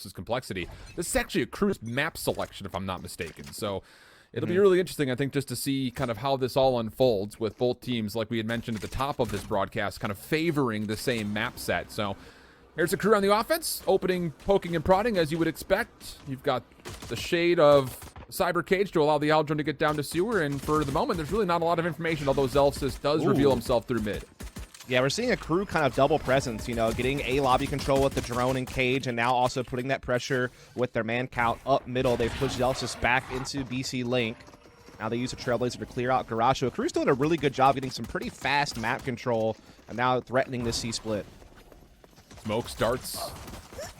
versus Complexity. This is actually a AKREW's map selection, if I'm not mistaken. So it'll be really interesting, I think, just to see kind of how this all unfolds with both teams, like we had mentioned at the top of this broadcast, kind of favoring the same map set. So here's AKREW on the offense, opening, poking, and prodding, as you would expect. You've got the shade of Cyber Cage to allow the Aldrin to get down to sewer, and for the moment, there's really not a lot of information, although Zelsis does reveal himself through mid. Yeah, we're seeing AKREW kind of double presence, you know, getting A lobby control with the drone and Cage, and now also putting that pressure with their man count up middle. They've pushed Zelsis back into BC Link. Now they use a Trailblazer to clear out Garage. So AKREW's doing a really good job getting some pretty fast map control, and now threatening this C-split. Smoke starts.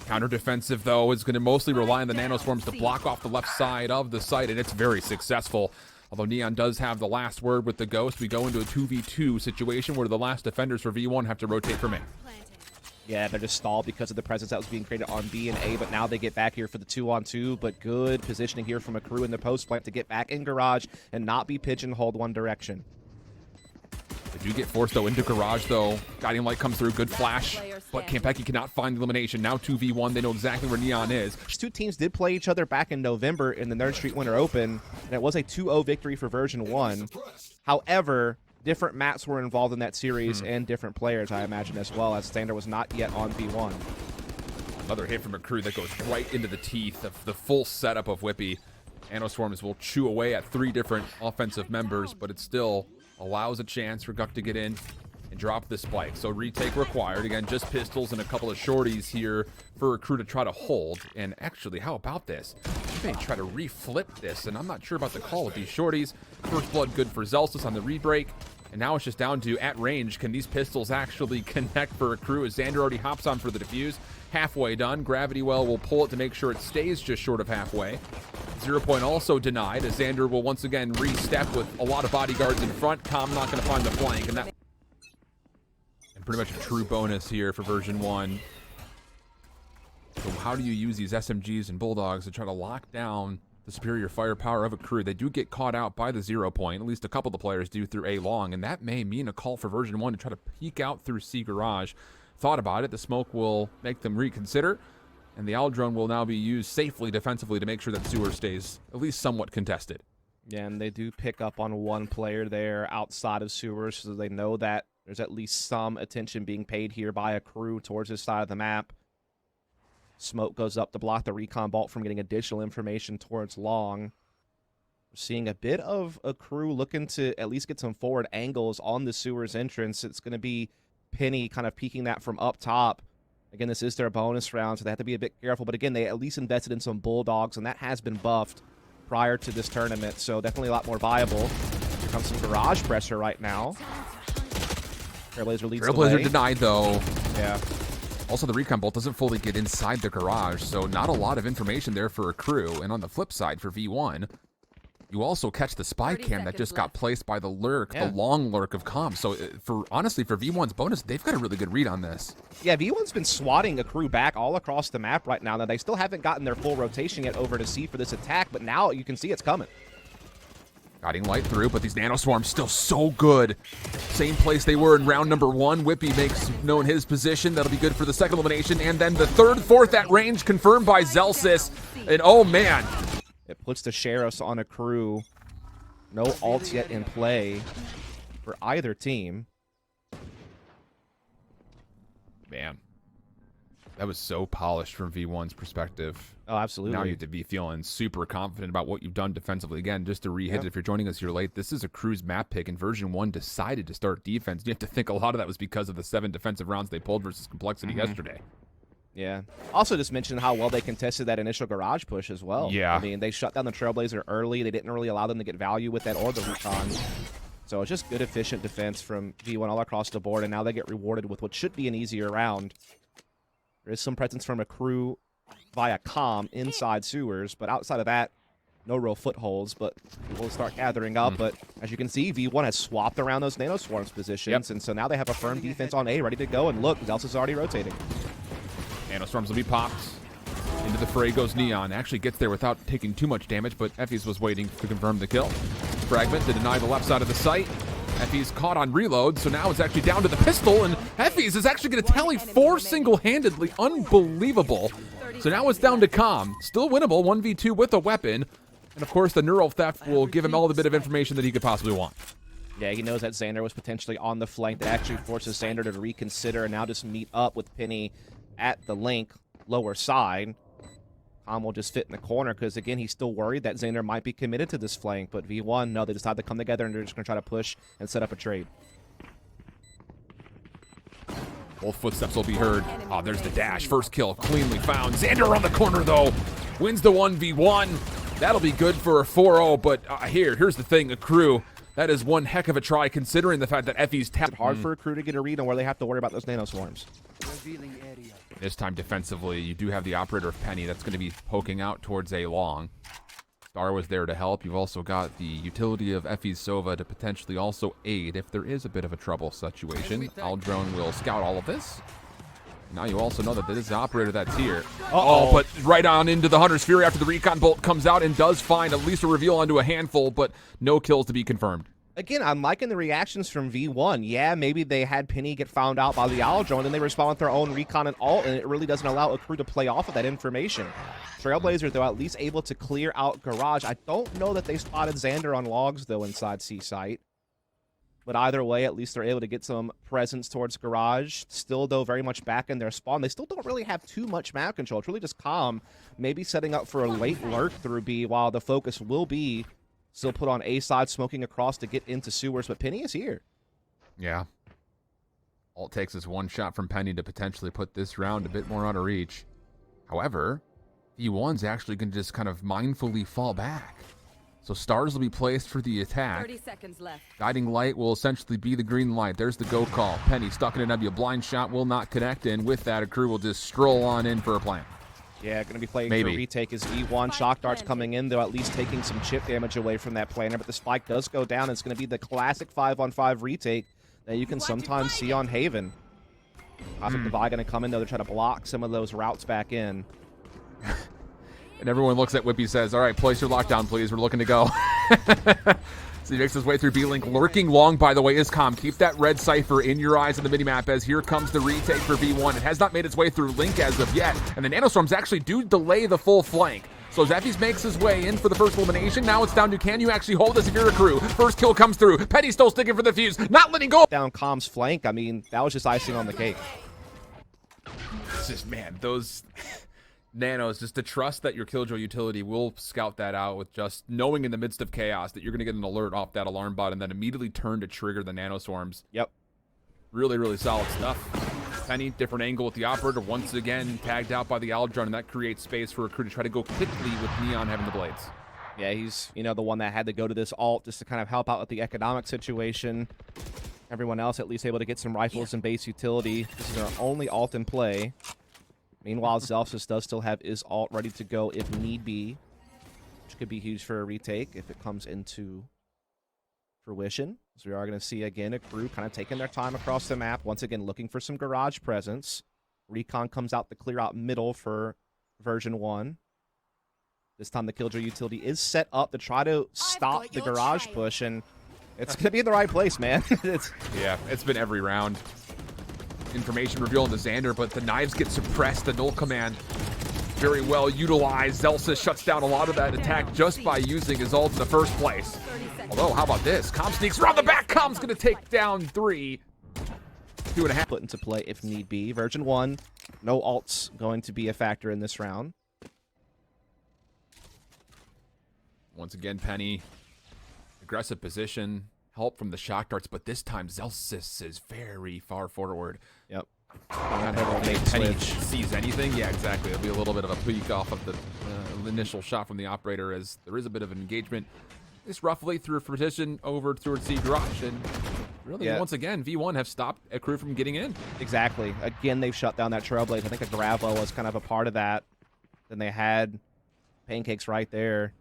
Counter defensive, though, is going to mostly rely on the nanoswarms to block off the left side of the site, and it's very successful. Although Neon does have the last word with the Ghost, we go into a 2v2 situation where the last defenders for V1 have to rotate from A. Yeah, they're just stalled because of the presence that was being created on B and A, but now they get back here for the 2-on-2, but good positioning here from AKREW in the post plant to get back in Garage and not be pigeonholed one direction. They do get forced, though, into Garage, though. Guiding Light comes through, good flash, but Campeki cannot find the elimination. Now 2v1, they know exactly where Neon is. These two teams did play each other back in November in the Nerd Street Winter Open, and it was a 2-0 victory for version 1. However, different maps were involved in that series and different players, I imagine, as well, as Standard was not yet on V1. Another hit from AKREW that goes right into the teeth of the full setup of Whippy. Nanoswarms will chew away at 3 different offensive members, but it still allows a chance for Guk to get in and drop the spike. So retake required. Again, just pistols and a couple of shorties here for AKREW to try to hold. And actually, how about this? They may try to reflip this, and I'm not sure about the call with these shorties. First blood good for Zelsis on the rebreak. And now it's just down to, at range, can these pistols actually connect for AKREW as Xander already hops on for the defuse. Halfway done. Gravity Well will pull it to make sure it stays just short of halfway. 0 point also denied as Xander will once again re-step with a lot of bodyguards in front. Com not going to find the flank, and pretty much a true bonus here for version 1. So how do you use these SMGs and Bulldogs to try to lock down the superior firepower of AKREW? They do get caught out by the 0 point. At least a couple of the players do through A long, and that may mean a call for version 1 to try to peek out through C garage. Thought about it. The smoke will make them reconsider, and the Aldrone will now be used safely defensively to make sure that sewer stays at least somewhat contested. Yeah, and they do pick up on one player there outside of sewers, so they know that there's at least some attention being paid here by AKREW towards this side of the map. Smoke goes up to block the recon bolt from getting additional information towards long. We're seeing a bit of AKREW looking to at least get some forward angles on the sewers entrance. It's going to be Penny kind of peeking that from up top. Again, this is their bonus round, so they have to be a bit careful. But again, they at least invested in some Bulldogs, and that has been buffed prior to this tournament, so definitely a lot more viable. Here comes some garage pressure right now. Trailblazer leads the way. Trailblazer denied, though. Yeah. Also, the recon bolt doesn't fully get inside the garage, so not a lot of information there for AKREW. And on the flip side, for V1, you also catch the spy cam that just got placed by the lurk, the long lurk of comms. So honestly, for V1's bonus, they've got a really good read on this. Yeah, V1's been swatting AKREW back all across the map right now. Now, they still haven't gotten their full rotation yet over to C for this attack, but now you can see it's coming. Guiding Light through, but these nanoswarms still so good. Same place they were in round number 1. Whippy makes known his position. That'll be good for the second elimination. And then the third, fourth at range confirmed by Zelsis. And oh man. It puts the Sheriffs on AKREW. No ult yet in play for either team. Man. That was so polished from V1's perspective. Oh, absolutely. Now you have to be feeling super confident about what you've done defensively. Again, just to re-hit it, if you're joining us here late, this is AKREW's map pick, and version 1 decided to start defense. You have to think a lot of that was because of the 7 defensive rounds they pulled versus Complexity yesterday. Yeah. Also just mention how well they contested that initial garage push as well. Yeah. I mean, they shut down the Trailblazer early. They didn't really allow them to get value with that or the recon. So it's just good, efficient defense from V1 all across the board, and now they get rewarded with what should be an easier round. There is some presence from AKREW via comm inside sewers, but outside of that, no real footholds, but we'll start gathering up. But as you can see, V1 has swapped around those nanoswarms positions, and so now they have a firm defense on A ready to go, and look, Zelsis is already rotating. Nanoswarms will be popped. Into the fray goes Neon. Actually gets there without taking too much damage, but Effie's was waiting to confirm the kill. Fragment to deny the left side of the site. Effie's caught on reload, so now it's actually down to the pistol, and Effie's is actually going to tally 4 single-handedly. Unbelievable. So now it's down to Calm. Still winnable, 1v2 with a weapon. And of course, the Neural Theft will give him all the bit of information that he could possibly want. Yeah, he knows that Xander was potentially on the flank. That actually forces Xander to reconsider and now just meet up with Penny at the link, lower side. Calm will just fit in the corner because, again, he's still worried that Xander might be committed to this flank. But V1, no, they decide to come together and they're just going to try to push and set up a trade. Both footsteps will be heard. Oh, there's the dash. First kill cleanly found. Xander around the corner, though. Wins the 1v1. That'll be good for a 4-0. But here's the thing, AKREW. That is one heck of a try, considering the fact that Effie's It's hard for AKREW to get a read on where they have to worry about those nano swarms. This time defensively, you do have the operator of Penny that's going to be poking out towards A long. Star was there to help. You've also got the utility of Effie's Sova to potentially also aid if there is a bit of a trouble situation. Aldrone will scout all of this. Now you also know that this is the operator that's here. Oh, but right on into the Hunter's Fury after the recon bolt comes out and does find at least a reveal onto a handful, but no kills to be confirmed. Again, I'm liking the reactions from V1. Yeah, maybe they had Penny get found out by the Aldrone, and then they respond with their own recon and ult, and it really doesn't allow AKREW to play off of that information. Trailblazers, though, at least able to clear out Garage. I don't know that they spotted Xander on logs, though, inside C site. But either way, at least they're able to get some presence towards Garage. Still, though, very much back in their spawn. They still don't really have too much map control. It's really just Calm, maybe setting up for a late lurk through B, while the focus will be still put on A side, smoking across to get into sewers. But Penny is here. Yeah. All it takes is one shot from Penny to potentially put this round a bit more out of reach. However, V1's actually going to just kind of mindfully fall back. So stars will be placed for the attack. 30 seconds left. Guiding light will essentially be the green light. There's the go call. Penny stuck in a W. Blind shot will not connect, and with that, AKREW will just stroll on in for a plant. Yeah, going to be playing Maybe. for retake as V1. Shock darts coming in, though, at least taking some chip damage away from that planner. But the spike does go down. It's going to be the classic 5-on-5 retake that you can sometimes see on Haven. Cosmic Divide going to come in, though, to try to block some of those routes back in. And everyone looks at Whippy, says, all right, place your lockdown, please. We're looking to go. So he makes his way through B-Link. Lurking long, by the way, is Calm. Keep that red cipher in your eyes on the minimap as here comes the retake for V1. It has not made its way through Link as of yet. And the Nanostorms actually do delay the full flank. So Zephy's makes his way in for the first elimination. Now it's down to, can you actually hold this if you're AKREW? First kill comes through. Penny still sticking for the fuse. Not letting go. Down Calm's flank, I mean, that was just icing on the cake. It's just, man, those nanos, just to trust that your Killjoy utility will scout that out with just knowing in the midst of chaos that you're going to get an alert off that alarm bot and then immediately turn to trigger the nanoswarms. Yep. Really, really solid stuff. Penny, different angle with the operator, once again tagged out by the Aldrone, and that creates space for AKREW to try to go quickly with Neon having the blades. Yeah, he's, the one that had to go to this ult just to kind of help out with the economic situation. Everyone else at least able to get some rifles and base utility. This is our only ult in play. Meanwhile, Zelsis does still have his ult ready to go if need be, which could be huge for a retake if it comes into fruition. So we are going to see, again, AKREW kind of taking their time across the map. Once again, looking for some garage presence. Recon comes out to clear out middle for version 1. This time the Killjoy utility is set up to try to stop the garage push, and it's going to be in the right place, man. Yeah, it's been every round. Information revealed to Xander, but the knives get suppressed. The null command very well utilized. Zelsis shuts down a lot of that attack just by using his ult in the first place. Although, how about this? Calm sneaks around the back. Calm's going to take down 3. 2.5. Put into play if need be. Version 1, no ults going to be a factor in this round. Once again, Penny, aggressive position, help from the shock darts, but this time Zelsis is very far forward. Yep. Kind of Penny sees anything. Yeah, exactly. It'll be a little bit of a peek off of the initial shot from the operator as there is a bit of an engagement. It's roughly through a partition over towards C garage, and really, once again, V1 have stopped AKREW from getting in. Exactly. Again, they've shut down that Trailblaze. I think a Gravo was kind of a part of that. Then they had Pancakes right there.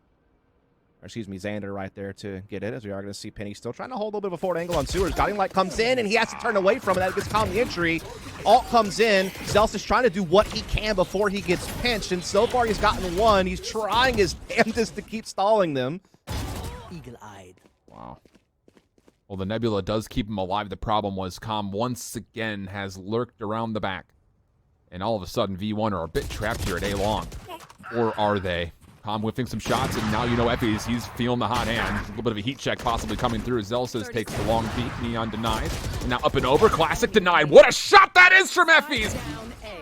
Or excuse me, Xander right there to get it, as we are going to see Penny still trying to hold a little bit of a forward angle on Sewers. Guiding Light comes in, and he has to turn away from it. That gets Calm the entry. Ult comes in. Zelsis is trying to do what he can before he gets pinched, and so far he's gotten 1. He's trying his damnedest to keep stalling them. Eagle-eyed. Wow. Well, the Nebula does keep him alive. The problem was Calm once again has lurked around the back. And all of a sudden, V1 are a bit trapped here at A long. Or are they? Com whiffing some shots, and now you know Effie's, he's feeling the hot hand. A little bit of a heat check possibly coming through. Zelsis takes the long peek. Neon denies. And now up and over. Classic denied. What a shot that is from Effie's!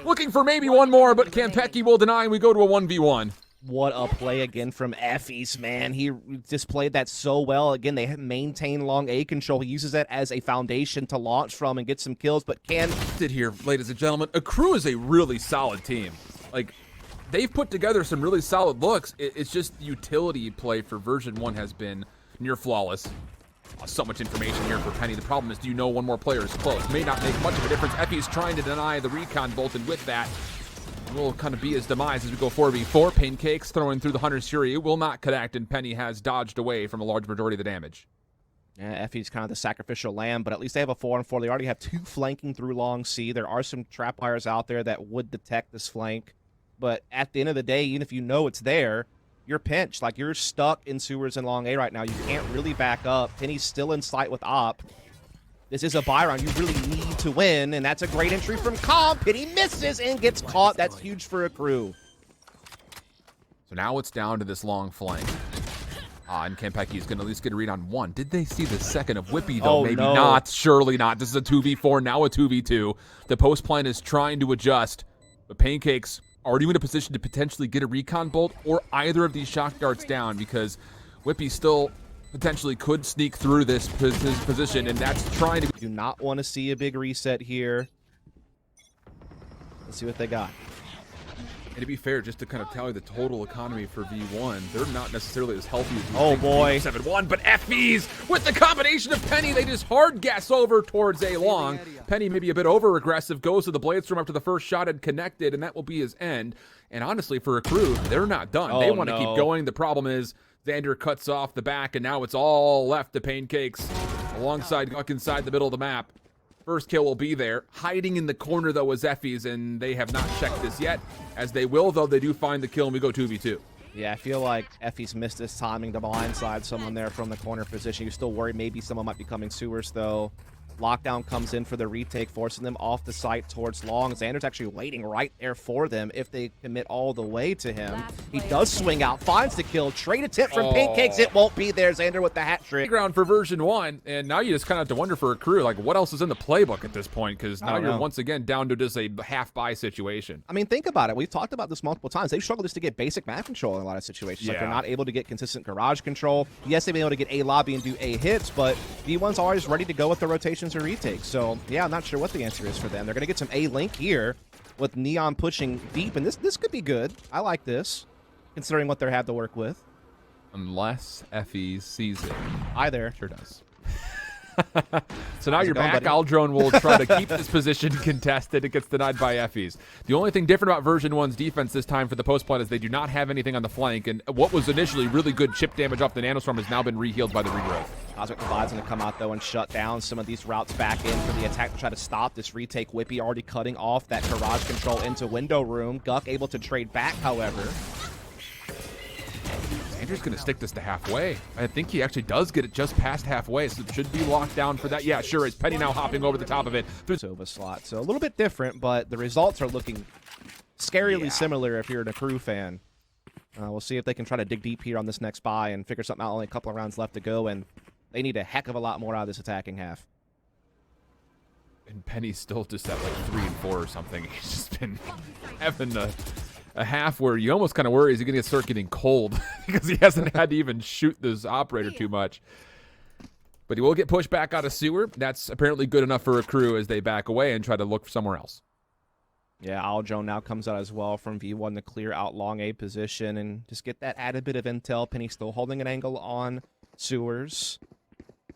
Looking for maybe one more, but Kampeki will deny, and we go to a 1v1. What a play again from Effie's, man. He displayed that so well. Again, they maintain long A control. He uses that as a foundation to launch from and get some kills, but can... Here, ladies and gentlemen, AKREW is a really solid team. Like, they've put together some really solid looks. It's just the utility play for version 1 has been near flawless. So much information here for Penny. The problem is, do you know one more player is close? May not make much of a difference. Effie's trying to deny the recon bolt, and with that, will kind of be his demise as we go 4v4. Pancakes throwing through the Hunter's Fury. It will not connect, and Penny has dodged away from a large majority of the damage. Yeah, Effie's kind of the sacrificial lamb, but at least they have a 4-on-4. They already have 2 flanking through long C. There are some trap wires out there that would detect this flank, but at the end of the day, even if you know it's there, you're pinched. Like, you're stuck in sewers and long A right now. You can't really back up. Penny's still in sight with Op. This is a buy round. You really need to win, and that's a great entry from Com. Penny misses and gets caught. That's huge for AKREW. So now it's down to this long flank. And Kampeki's going to at least get a read on one. Did they see the second of Whippy, though? Oh, Maybe no. not. Surely not. This is a 2v4, now a 2v2. The post plan is trying to adjust, but Pancakes already in a position to potentially get a recon bolt or either of these shock darts down, because Whippy still potentially could sneak through this position, and that's trying to... Do not want to see a big reset here. Let's see what they got. And to be fair, just to kind of tally the total economy for V1, they're not necessarily as healthy as we Oh, think. boy. 7-1, but FEs with the combination of Penny, they just hard gas over towards A long. Penny maybe a bit over aggressive, goes to the Bladestorm after the first shot had connected, and that will be his end. And honestly, for AKREW, they're not done. Oh, they want to no. keep going. The problem is Xander cuts off the back, and now it's all left to Pancakes alongside Guck inside the middle of the map. First kill will be there. Hiding in the corner, though, is Effie's, and they have not checked this yet. As they will, though, they do find the kill, and we go 2v2. Yeah, I feel like Effie's missed his timing to blindside someone there from the corner position. You're still worried maybe someone might be coming sewers, though. Lockdown comes in for the retake, forcing them off the site towards long. Xander's actually waiting right there for them if they commit all the way to him. He does swing out, finds the kill. Trade attempt from Pancakes. It won't be there. Xander with the hat trick. Ground for version 1, and now you just kind of have to wonder for AKREW, like, what else is in the playbook at this point? Because now you're once again down to just a half-buy situation. I mean, think about it. We've talked about this multiple times. They've struggled just to get basic map control in a lot of situations. Like, they're not able to get consistent garage control. Yes, they've been able to get A lobby and do A hits, but V1's always ready to go with the rotations or retakes. So, yeah, I'm not sure what the answer is for them. They're going to get some A link here with Neon pushing deep, and this could be good. I like this, considering what they have to work with. Unless Effie sees it. Either. Sure does. So now you're going, back. buddy? Aldrone will try to keep this position contested. It gets denied by Effie's. The only thing different about version 1's defense this time for the post plan is they do not have anything on the flank, and what was initially really good chip damage off the Nanostorm has now been rehealed by the regrowth. Cosmic Provide's going to come out, though, and shut down some of these routes back in for the attack to try to stop this retake. Whippy already cutting off that garage control into window room. Guck able to trade back, however. Andrew's going to stick this to halfway. I think he actually does get it just past halfway, so it should be locked down for that. Yeah, sure is. Penny now hopping over the top of it. Sova slot. So a little bit different, but the results are looking scarily similar if you're an AKREW fan. We'll see if they can try to dig deep here on this next buy and figure something out. Only a couple of rounds left to go, and they need a heck of a lot more out of this attacking half. And Penny's still just at like 3 and 4 or something. He's just been having a half where you almost kind of worry, is he going to start getting cold because he hasn't had to even shoot this operator too much. But he will get pushed back out of sewer. That's apparently good enough for AKREW as they back away and try to look somewhere else. Yeah, Aldrone now comes out as well from V1 to clear out long A position and just get that added bit of intel. Penny still holding an angle on sewers.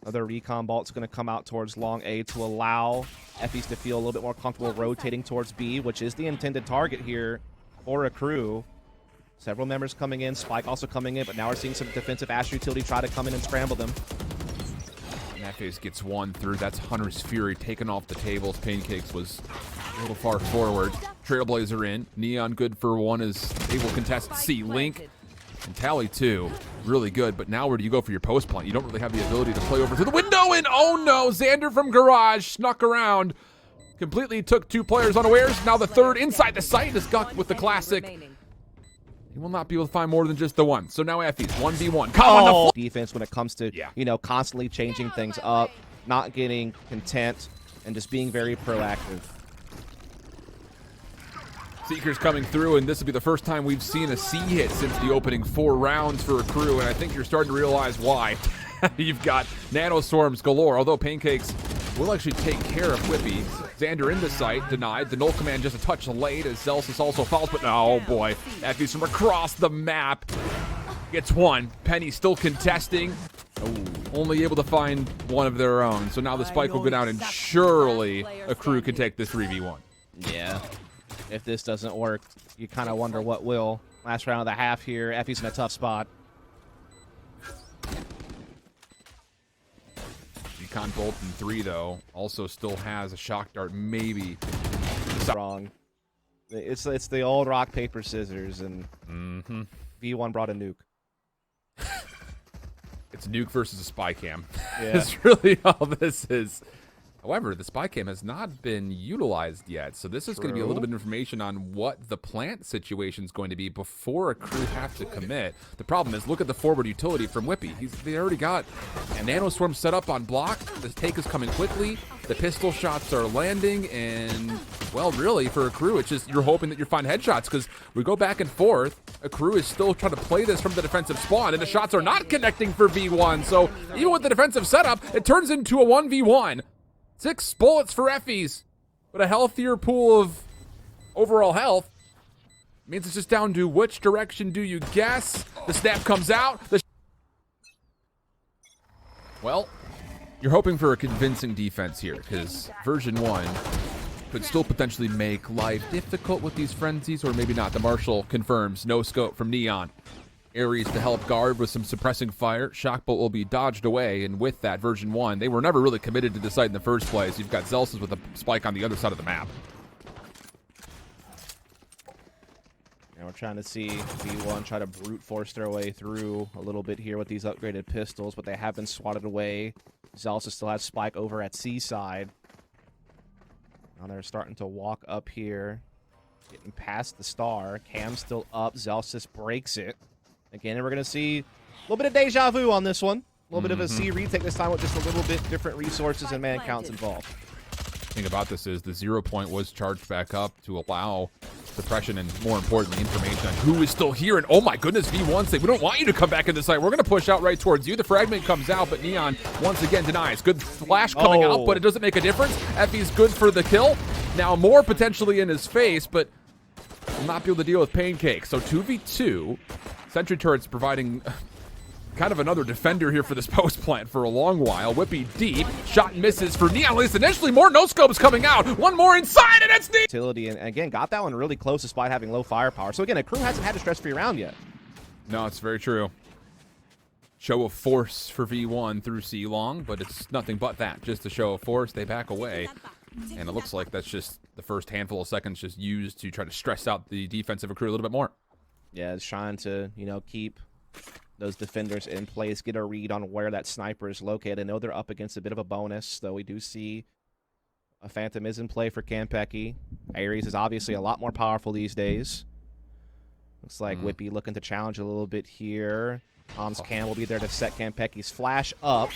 Another recon bolt's going to come out towards long A to allow Effies to feel a little bit more comfortable rotating towards B, which is the intended target here for AKREW. Several members coming in, Spike also coming in, but now we're seeing some defensive Ash utility try to come in and scramble them. Nefes gets one through. That's Hunter's Fury taken off the tables. Pancakes was a little far forward. Trailblazer in. Neon good for one is able to contest C. Link and Tally 2. Really good, but now where do you go for your post plant? You don't really have the ability to play over to the window, and oh no, Xander from Garage snuck around. completely took 2 players unawares. Now the third inside the site is Guk with the classic. He will not be able to find more than just the one. So now Effie's 1v1. Defense when it comes to, Yeah. you know, constantly changing things up, not getting content, and just being very proactive. Seeker's coming through, and this will be the first time we've seen a C hit since the opening 4 rounds for AKREW, and I think you're starting to realize why. You've got nanoswarms galore, although Pancakes will actually take care of Whippy. Xander in the site, denied. The null command just a touch late as Zelsis also falls, but oh boy. Effie's from across the map. Gets one. Penny still contesting. Oh, only able to find one of their own. So now the spike will go down, and surely AKREW can take this 3v1. Yeah. If this doesn't work, you kind of wonder what will. Last round of the half here. Effie's in a tough spot. Econ Bolt in 3, though, also still has a shock dart, maybe. Wrong. It's the old rock, paper, scissors, and V1 brought a nuke. It's nuke versus a spy cam. Yeah. It's really all this is. However, the spy cam has not been utilized yet, so this is going to be a little bit of information on what the plant situation is going to be before AKREW have to commit. The problem is, look at the forward utility from Whippy. They already got a nanoswarm set up on block. The take is coming quickly. The pistol shots are landing, and, well, really, for AKREW, it's just you're hoping that you find headshots, because we go back and forth. AKREW is still trying to play this from the defensive spawn, and the shots are not connecting for V1, so even with the defensive setup, it turns into a 1v1. 6 bullets for Effies, but a healthier pool of overall health. Means it's just down to which direction do you guess. The snap comes out. Well, you're hoping for a convincing defense here, because version 1 could still potentially make life difficult with these frenzies, or maybe not. The Marshal confirms no scope from Neon. Ares to help guard with some suppressing fire. Shockbolt will be dodged away, and with that, version 1, they were never really committed to the site in the first place. You've got Zelsis with a spike on the other side of the map. And we're trying to see V1 try to brute force their way through a little bit here with these upgraded pistols, but they have been swatted away. Zelsis still has spike over at C side. Now they're starting to walk up here, getting past the star. Cam's still up. Zelsis breaks it. Again, and we're going to see a little bit of deja vu on this one. A little bit of a C retake this time with just a little bit different resources and man counts involved. The thing about this is the 0 point was charged back up to allow suppression and, more importantly, information on who is still here. And oh my goodness, V1 say, we don't want you to come back in the site. We're going to push out right towards you. The fragment comes out, but Neon once again denies. Good flash coming out, but it doesn't make a difference. Effie's good for the kill. Now more potentially in his face, but will not be able to deal with Pancake. So 2v2. Sentry turrets providing kind of another defender here for this post plant for a long while. Whippy deep. Shot misses for Neon. At least initially, more no-scopes coming out. One more inside, and it's Neon. Utility, and again, got that one really close despite having low firepower. So again, AKREW hasn't had a stress-free round yet. No, it's very true. Show of force for V1 through C long, but it's nothing but that. Just a show of force. They back away. And it looks like that's just the first handful of seconds just used to try to stress out the defensive AKREW a little bit more. Yeah, it's trying to, you know, keep those defenders in place, get a read on where that sniper is located. I know they're up against a bit of a bonus, though we do see a Phantom is in play for Campeki. Ares is obviously a lot more powerful these days. Looks like Whippy looking to challenge a little bit here. Tom's cam will be there to set Campeki's flash up.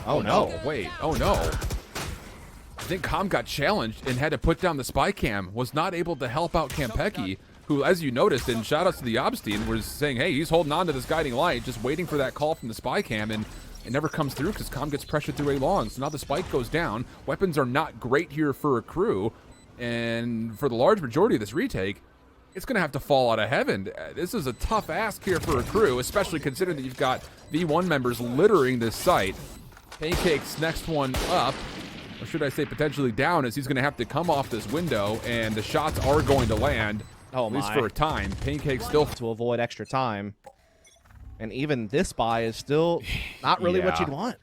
Oh no, wait, oh no. I think Com got challenged and had to put down the spy cam, was not able to help out Campeki, who, as you noticed, and shout outs to the Obstein, was saying, hey, he's holding on to this guiding light, just waiting for that call from the spy cam, and it never comes through because Com gets pressured through A long. So now the spike goes down. Weapons are not great here for AKREW, and for the large majority of this retake, it's going to have to fall out of heaven. This is a tough ask here for AKREW, especially considering that you've got V1 members littering this site. Pancake's next one up, or should I say potentially down, as he's going to have to come off this window, and the shots are going to land. At least for a time. Pancake still to avoid extra time. And even this buy is still not really what you'd want.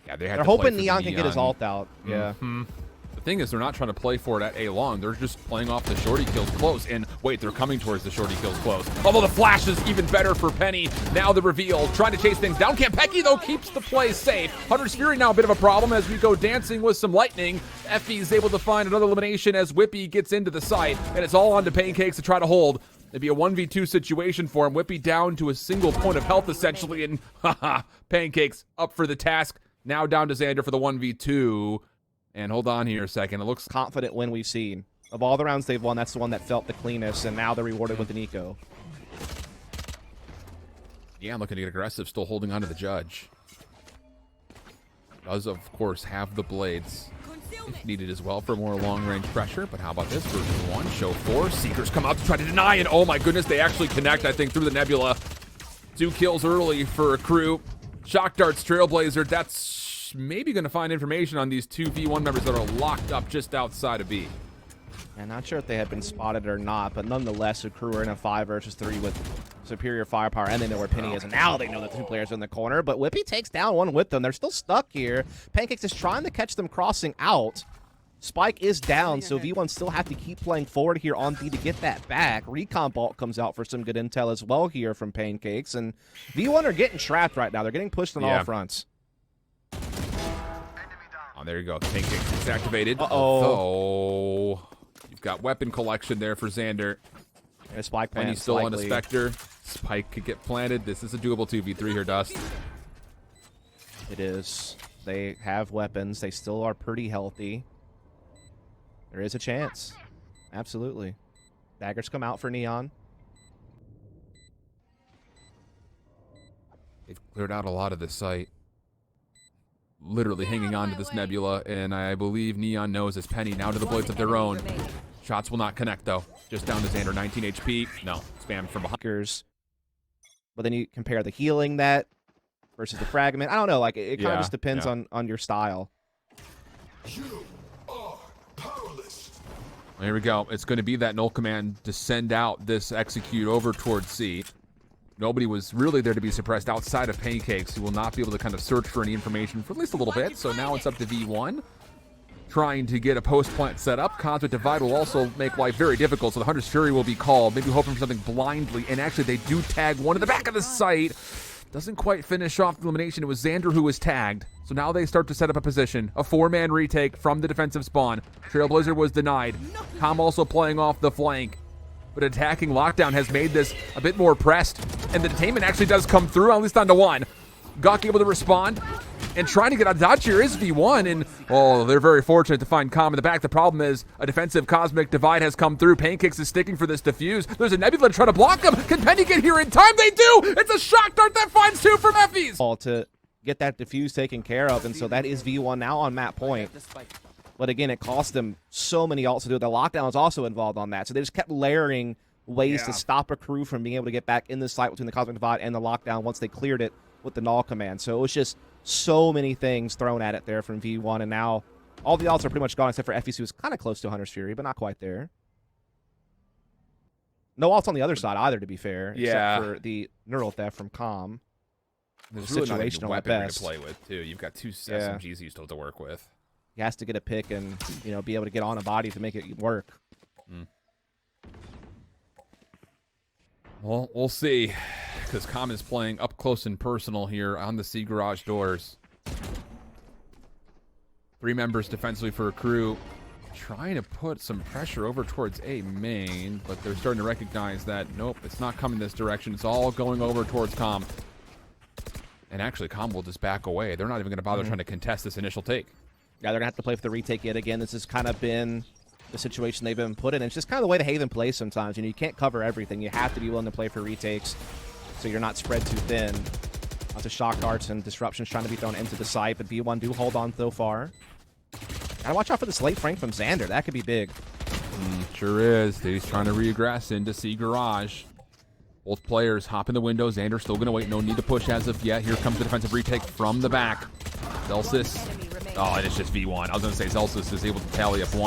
Yeah, they're hoping Neon can get his ult out. Yeah. The thing is, they're not trying to play for it at A long. They're just playing off the shorty kills close. And wait, they're coming towards the shorty kills close. Although the flash is even better for Penny. Now the reveal, trying to chase things down. Campecchi, though, keeps the play safe. Hunter's Fury now a bit of a problem as we go dancing with some lightning. Effie's able to find another elimination as Whippy gets into the site. And it's all on to Pancakes to try to hold. It'd be a 1v2 situation for him. Whippy down to a single point of health, essentially. And haha, Pancakes up for the task. Now down to Xander for the 1v2. And hold on here a second. It looks Confident win we've seen. Of all the rounds they've won, that's the one that felt the cleanest, and now they're rewarded with an eco. Yeah, looking to get aggressive, still holding on to the judge. Does, of course, have the blades if needed as well for more long-range pressure. But how about this? Version 1, show 4. Seekers come out to try to deny, and oh my goodness, they actually connect, I think, through the nebula. 2 kills early for AKREW. Shock Darts, Trailblazer, that's maybe going to find information on these 2 V1 members that are locked up just outside of B. I'm not sure if they had been spotted or not, but nonetheless, AKREW are in a 5 versus 3 with superior firepower, and they know where Penny is, and now they know that the 2 players are in the corner, but Whippy takes down one with them. They're still stuck here. Pancakes is trying to catch them crossing out. Spike is down, so V1 still have to keep playing forward here on B to get that back. Recon Bolt comes out for some good intel as well here from Pancakes, and V1 are getting trapped right now. They're getting pushed on all fronts. Oh, there you go. Pancakes is activated. Uh-oh. So you've got weapon collection there for Xander. And a Spike plant. When he's still on a Spectre. Spike could get planted. This is a doable 2v3 here, Dust. It is. They have weapons. They still are pretty healthy. There is a chance. Absolutely. Daggers come out for Neon. They've cleared out a lot of this site. Literally hanging on to this nebula, and I believe Neon knows as Penny now to the blades of their own. Shots will not connect, though. Just down to Xander, 19 HP. No, spam from behind. But then you compare the healing that versus the fragment. I don't know. Like it kind of just depends on your style. Here we go. It's going to be that null command to send out this execute over towards C. Nobody was really there to be suppressed outside of Pancakes, who will not be able to kind of search for any information for at least a little bit. So now it's up to V1. Trying to get a post-plant set up. Cosmic Divide will also make life very difficult, so the Hunter's Fury will be called. Maybe hoping for something blindly, and actually they do tag one in the back of the site. Doesn't quite finish off the elimination. It was Xander who was tagged. So now they start to set up a position. A 4-man retake from the defensive spawn. Trailblazer was denied. Com also playing off the flank. But attacking Lockdown has made this a bit more pressed. And the detainment actually does come through, at least onto one. Gawk able to respond. And trying to get out of dodge here is V1. And, oh, they're very fortunate to find Com in the back. The problem is a defensive Cosmic Divide has come through. Pancakes is sticking for this defuse. There's a Nebula trying to block him. Can Penny get here in time? They do! It's a shock dart that finds 2 from Effie's. All to get that diffuse taken care of. And so that is V1 now on map point. But again, it cost them so many ults to do it. The lockdown is also involved on that. So they just kept layering ways to stop AKREW from being able to get back in the site between the Cosmic Divide and the lockdown once they cleared it with the null command. So it was just so many things thrown at it there from V1. And now all the ults are pretty much gone except for Effie's, who's kind of close to Hunter's Fury, but not quite there. No ults on the other side either, to be fair. Except for the Neural Theft from Com. There's really not a situational at weaponry best. to play with, too. You've got 2 SMGs you still have to work with. He has to get a pick and, you know, be able to get on a body to make it work. Well, we'll see, because Com is playing up close and personal here on the C garage doors. 3 members defensively for AKREW, trying to put some pressure over towards A main, but they're starting to recognize that, nope, it's not coming this direction. It's all going over towards Com. And actually, Com will just back away. They're not even going to bother trying to contest this initial take. Yeah, they're going to have to play for the retake yet again. This has kind of been the situation they've been put in. It's just kind of the way the Haven plays sometimes. You know, you can't cover everything. You have to be willing to play for retakes so you're not spread too thin. Lots of shock darts and disruptions trying to be thrown into the site, but V1 do hold on so far. Gotta watch out for this late Frank from Xander. That could be big. Sure is. He's trying to regress into C garage. Both players hop in the window. Xander's still going to wait. No need to push as of yet. Here comes the defensive retake from the back. Zelsis. Oh, and it's just V1. I was going to say Zelsis is able to tally up 1.